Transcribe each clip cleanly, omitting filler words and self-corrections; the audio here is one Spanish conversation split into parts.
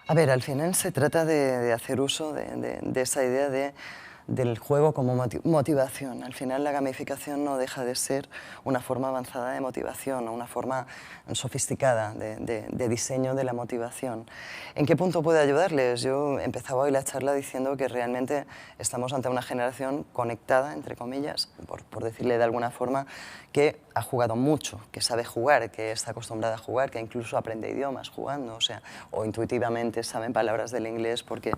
A ver, al final se trata de hacer uso de esa idea del juego como motivación. Al final la gamificación no deja de ser una forma avanzada de motivación, o una forma sofisticada de diseño de la motivación. ¿En qué punto puede ayudarles? Yo empezaba hoy la charla diciendo que realmente estamos ante una generación conectada, entre comillas, por decirle de alguna forma, que ha jugado mucho, que sabe jugar, que está acostumbrada a jugar, que incluso aprende idiomas jugando, o intuitivamente saben palabras del inglés porque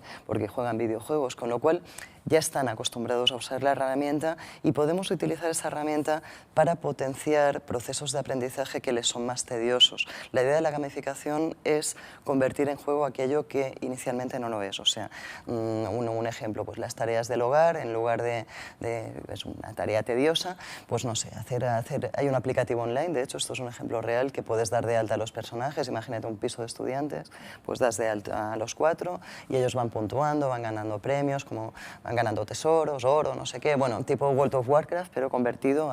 juegan videojuegos, con lo cual ya están acostumbrados a usar la herramienta y podemos utilizar esa herramienta para potenciar procesos de aprendizaje que les son más tediosos. La idea de la gamificación es convertir en juego aquello que inicialmente no lo es. Un ejemplo, pues las tareas del hogar, en lugar de es una tarea tediosa, pues no sé, hay un aplicativo online, de hecho esto es un ejemplo real, que puedes dar de alta a los personajes. Imagínate un piso de estudiantes, pues das de alta a los 4 y ellos van puntuando, van ganando premios, como van ganando tesoros, oro, no sé qué, bueno, tipo World of Warcraft, pero convertido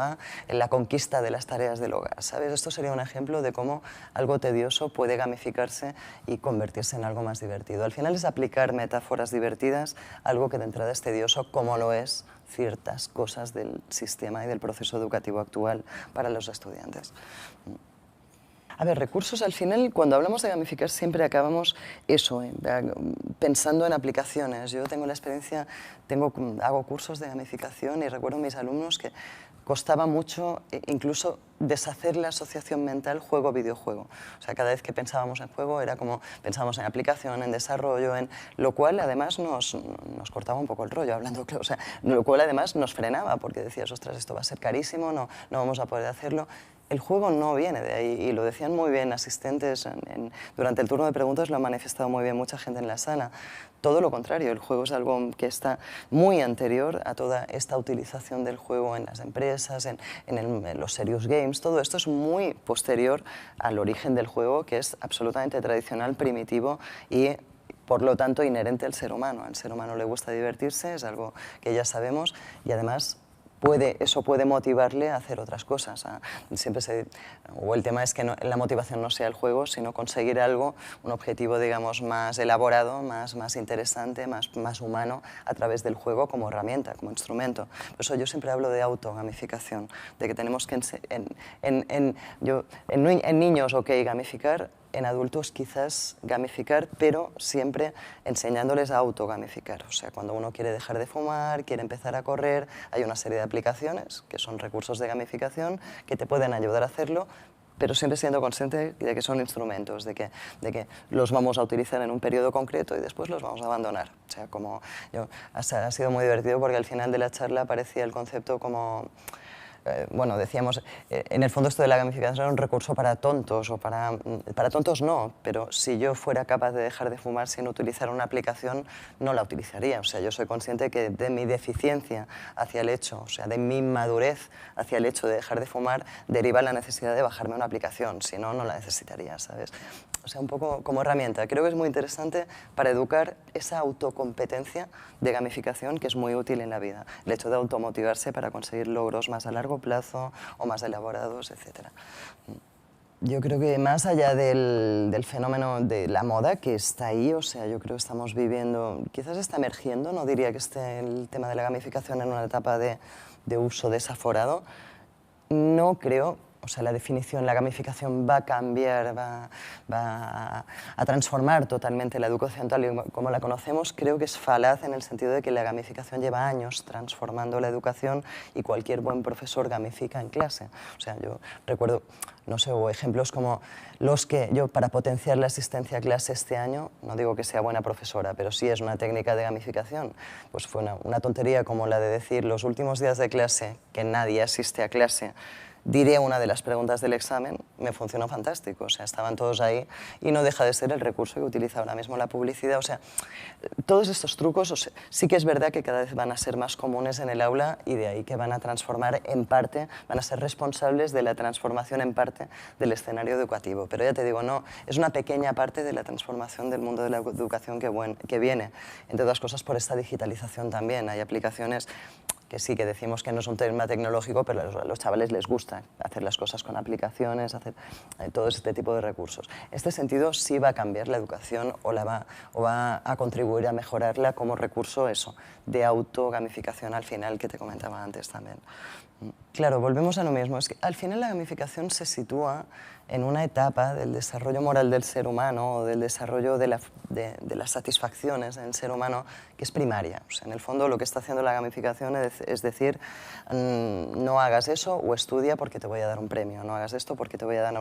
en la conquista de las tareas del hogar, ¿sabes? Esto sería un ejemplo de cómo algo tedioso puede gamificarse y convertirse en algo más divertido. Al final es aplicar metáforas divertidas a algo que de entrada es tedioso, como lo es ciertas cosas del sistema y del proceso educativo actual para los estudiantes. A ver, recursos, al final, cuando hablamos de gamificar, siempre acabamos pensando en aplicaciones. Yo tengo la experiencia, hago cursos de gamificación y recuerdo a mis alumnos que costaba mucho incluso deshacer la asociación mental juego-videojuego. O sea, cada vez que pensábamos en juego era como pensábamos en aplicación, en desarrollo, en lo cual además nos cortaba un poco el rollo, hablando claro. O sea, lo cual además nos frenaba porque decías, ostras, esto va a ser carísimo, no vamos a poder hacerlo. El juego no viene de ahí y lo decían muy bien asistentes. Durante el turno de preguntas lo ha manifestado muy bien mucha gente en la sala. Todo lo contrario, el juego es algo que está muy anterior a toda esta utilización del juego en las empresas, en los serious games. Todo esto es muy posterior al origen del juego, que es absolutamente tradicional, primitivo y por lo tanto inherente al ser humano. Al ser humano le gusta divertirse, es algo que ya sabemos y además eso puede motivarle a hacer otras cosas. O el tema es que la motivación no sea el juego, sino conseguir algo, un objetivo, digamos, más elaborado, más interesante, más humano, a través del juego como herramienta, como instrumento. Por eso yo siempre hablo de autogamificación, de que tenemos que, en niños, ok, gamificar, en adultos quizás gamificar, pero siempre enseñándoles a autogamificar. O sea, cuando uno quiere dejar de fumar, quiere empezar a correr, hay una serie de aplicaciones que son recursos de gamificación que te pueden ayudar a hacerlo, pero siempre siendo consciente de que son instrumentos, de que los vamos a utilizar en un periodo concreto y después los vamos a abandonar. O sea, ha sido muy divertido porque al final de la charla aparecía el concepto como... bueno, decíamos, en el fondo esto de la gamificación era un recurso para tontos, o para tontos no, pero si yo fuera capaz de dejar de fumar sin utilizar una aplicación, no la utilizaría. O sea, yo soy consciente que de mi deficiencia hacia el hecho, o sea, de mi inmadurez hacia el hecho de dejar de fumar, deriva la necesidad de bajarme una aplicación, si no, no la necesitaría, ¿sabes? O sea, un poco como herramienta. Creo que es muy interesante para educar esa autocompetencia de gamificación que es muy útil en la vida. El hecho de automotivarse para conseguir logros más a largo plazo o más elaborados, etc. Yo creo que más allá del fenómeno de la moda que está ahí, o sea, yo creo que estamos viviendo, quizás está emergiendo, no diría que esté el tema de la gamificación en una etapa de uso desaforado, no creo. O sea, la definición, la gamificación va a cambiar, va a transformar totalmente la educación tal y como la conocemos. Creo que es falaz en el sentido de que la gamificación lleva años transformando la educación y cualquier buen profesor gamifica en clase. O sea, yo recuerdo, no sé, o ejemplos como los que yo, para potenciar la asistencia a clase este año, no digo que sea buena profesora, pero sí es una técnica de gamificación, pues fue una tontería como la de decir los últimos días de clase que nadie asiste a clase, diré una de las preguntas del examen, me funcionó fantástico. O sea, estaban todos ahí y no deja de ser el recurso que utiliza ahora mismo la publicidad. O sea, todos estos trucos, o sea, sí que es verdad que cada vez van a ser más comunes en el aula y de ahí que van a transformar en parte, van a ser responsables de la transformación en parte del escenario educativo. Pero ya te digo, no, es una pequeña parte de la transformación del mundo de la educación que viene, entre otras cosas por esta digitalización también. Hay aplicaciones que sí, que decimos que no es un tema tecnológico, pero a los chavales les gusta hacer las cosas con aplicaciones, hacer todo este tipo de recursos. Este sentido sí va a cambiar la educación o va a contribuir a mejorarla como recurso eso, de autogamificación al final que te comentaba antes también. Claro, volvemos a lo mismo. Es que al final la gamificación se sitúa en una etapa del desarrollo moral del ser humano o del desarrollo de las satisfacciones del ser humano que es primaria. O sea, en el fondo lo que está haciendo la gamificación es decir, no hagas eso o estudia porque te voy a dar un premio, no hagas esto porque te voy a dar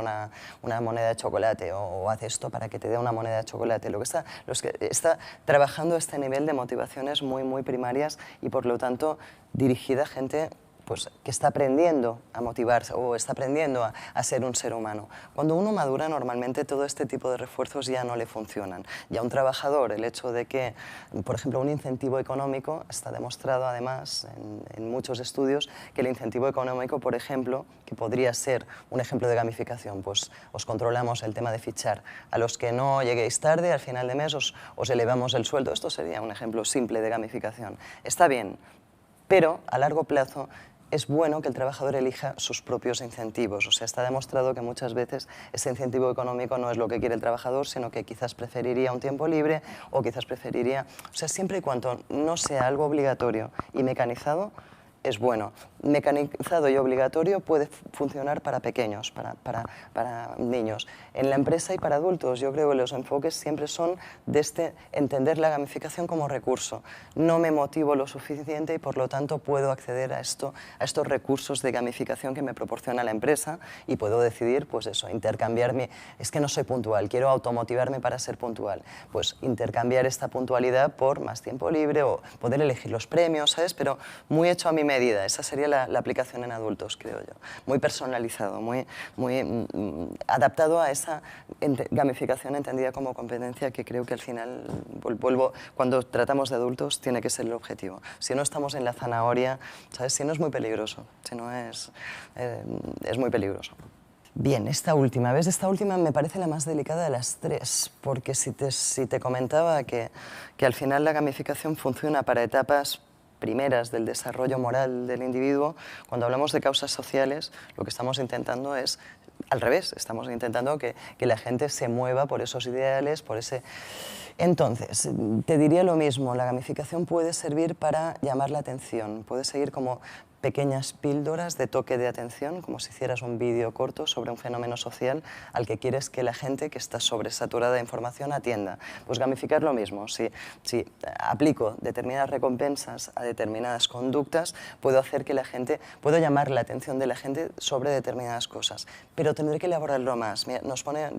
una moneda de chocolate o haz esto para que te dé una moneda de chocolate. Lo que está trabajando este nivel de motivaciones muy, muy primarias y por lo tanto dirigida a gente pues, que está aprendiendo a motivarse o está aprendiendo a ser un ser humano. Cuando uno madura, normalmente todo este tipo de refuerzos ya no le funcionan. Y a un trabajador, el hecho de que, por ejemplo, un incentivo económico, está demostrado además en muchos estudios que el incentivo económico, por ejemplo, que podría ser un ejemplo de gamificación, pues os controlamos el tema de fichar. A los que no lleguéis tarde, al final de mes os elevamos el sueldo. Esto sería un ejemplo simple de gamificación. Está bien, pero a largo plazo es bueno que el trabajador elija sus propios incentivos. O sea, está demostrado que muchas veces ese incentivo económico no es lo que quiere el trabajador, sino que quizás preferiría un tiempo libre o quizás preferiría... O sea, siempre y cuando no sea algo obligatorio y mecanizado, es bueno. Mecanizado y obligatorio puede funcionar para pequeños, para niños. En la empresa y para adultos, yo creo que los enfoques siempre son de entender la gamificación como recurso. No me motivo lo suficiente y por lo tanto puedo acceder a estos recursos de gamificación que me proporciona la empresa y puedo decidir, pues eso, intercambiarme. Es que no soy puntual, quiero automotivarme para ser puntual. Pues intercambiar esta puntualidad por más tiempo libre o poder elegir los premios, ¿sabes? Pero muy hecho a mi medida. Esa sería la aplicación en adultos, creo yo. Muy personalizado, muy adaptado a esa gamificación entendida como competencia que creo que al final, cuando tratamos de adultos, tiene que ser el objetivo. Si no estamos en la zanahoria, ¿sabes? Si no es muy peligroso, si no es muy peligroso. Bien, esta última me parece la más delicada de las tres, porque si te comentaba que al final la gamificación funciona para etapas primeras del desarrollo moral del individuo, cuando hablamos de causas sociales, lo que estamos intentando es al revés, estamos intentando que la gente se mueva por esos ideales, por ese... Entonces, te diría lo mismo, la gamificación puede servir para llamar la atención, puede seguir como pequeñas píldoras de toque de atención, como si hicieras un vídeo corto sobre un fenómeno social al que quieres que la gente que está sobresaturada de información atienda. Pues gamificar lo mismo. Si aplico determinadas recompensas a determinadas conductas, puedo puedo llamar la atención de la gente sobre determinadas cosas, pero tendré que elaborarlo más. Mira,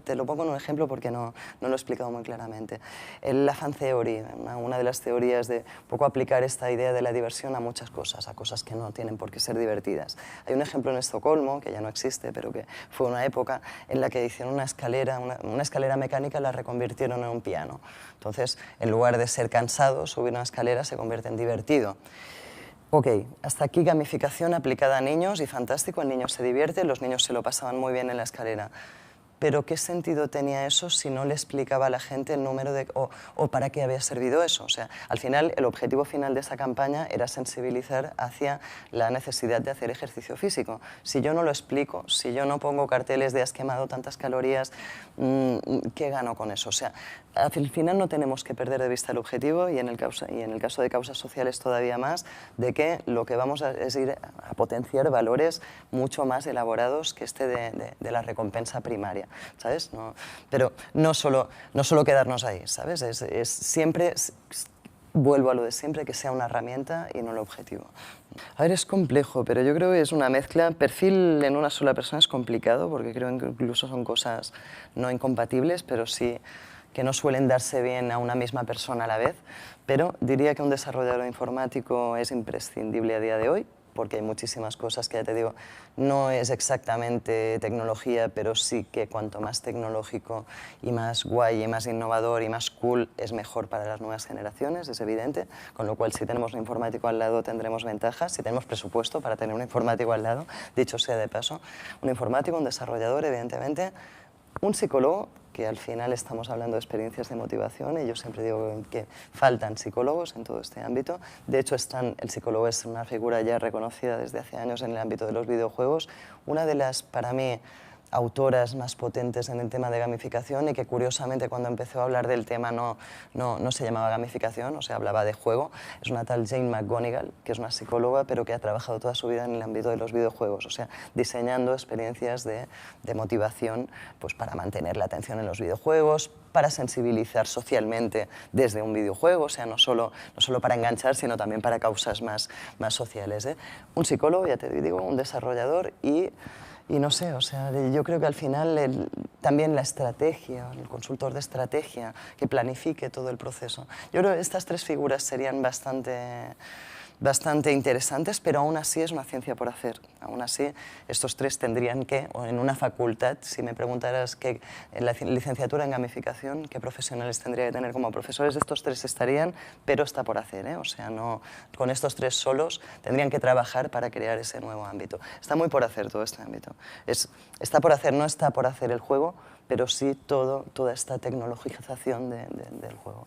te lo pongo en un ejemplo porque no lo he explicado muy claramente. La fan theory, una de las teorías de poco aplicar esta idea de la diversión a muchas cosas, a cosas que no tienen por qué ser divertidas. Hay un ejemplo en Estocolmo, que ya no existe, pero que fue una época en la que hicieron una escalera mecánica, la reconvirtieron en un piano. Entonces, en lugar de ser cansado, subir una escalera se convierte en divertido. Ok, hasta aquí gamificación aplicada a niños y fantástico, el niño se divierte, los niños se lo pasaban muy bien en la escalera. Pero ¿qué sentido tenía eso si no le explicaba a la gente el número o para qué había servido eso? O sea, al final, el objetivo final de esa campaña era sensibilizar hacia la necesidad de hacer ejercicio físico. Si yo no lo explico, si yo no pongo carteles de has quemado tantas calorías, ¿qué gano con eso? O sea, al final no tenemos que perder de vista el objetivo y en el caso de causas sociales todavía más, de que lo que vamos es ir a potenciar valores mucho más elaborados que de la recompensa primaria. ¿Sabes? Pero no solo quedarnos ahí, ¿sabes? Siempre, vuelvo a lo de siempre, que sea una herramienta y no el objetivo. A ver, es complejo, pero yo creo que es una mezcla. Perfil en una sola persona es complicado, porque creo que incluso son cosas no incompatibles, pero sí que no suelen darse bien a una misma persona a la vez. Pero diría que un desarrollador informático es imprescindible a día de hoy, porque hay muchísimas cosas que, ya te digo, no es exactamente tecnología, pero sí que cuanto más tecnológico y más guay y más innovador y más cool es mejor para las nuevas generaciones, es evidente, con lo cual si tenemos un informático al lado tendremos ventajas, si tenemos presupuesto para tener un informático al lado, dicho sea de paso, un informático, un desarrollador, evidentemente, un psicólogo porque al final estamos hablando de experiencias de motivación y yo siempre digo que faltan psicólogos en todo este ámbito. De hecho, el psicólogo es una figura ya reconocida desde hace años en el ámbito de los videojuegos. Una de las, para mí, autoras más potentes en el tema de gamificación y que curiosamente cuando empezó a hablar del tema no se llamaba gamificación, o sea, hablaba de juego. Es una tal Jane McGonigal, que es una psicóloga, pero que ha trabajado toda su vida en el ámbito de los videojuegos, o sea, diseñando experiencias de motivación pues, para mantener la atención en los videojuegos, para sensibilizar socialmente desde un videojuego, o sea, no solo para enganchar, sino también para causas más sociales. Un psicólogo, ya te digo, un desarrollador y no sé, o sea, yo creo que al final también la estrategia, el consultor de estrategia, que planifique todo el proceso. Yo creo que estas tres figuras serían bastante interesantes, pero aún así es una ciencia por hacer. Aún así, estos tres tendrían que, o en una facultad, si me preguntaras en la licenciatura en gamificación, qué profesionales tendría que tener como profesores, estos tres estarían, pero está por hacer, ¿eh? O sea, no, con estos tres solos tendrían que trabajar para crear ese nuevo ámbito. Está muy por hacer todo este ámbito. Está por hacer, no está por hacer el juego, pero sí toda esta tecnologización del juego.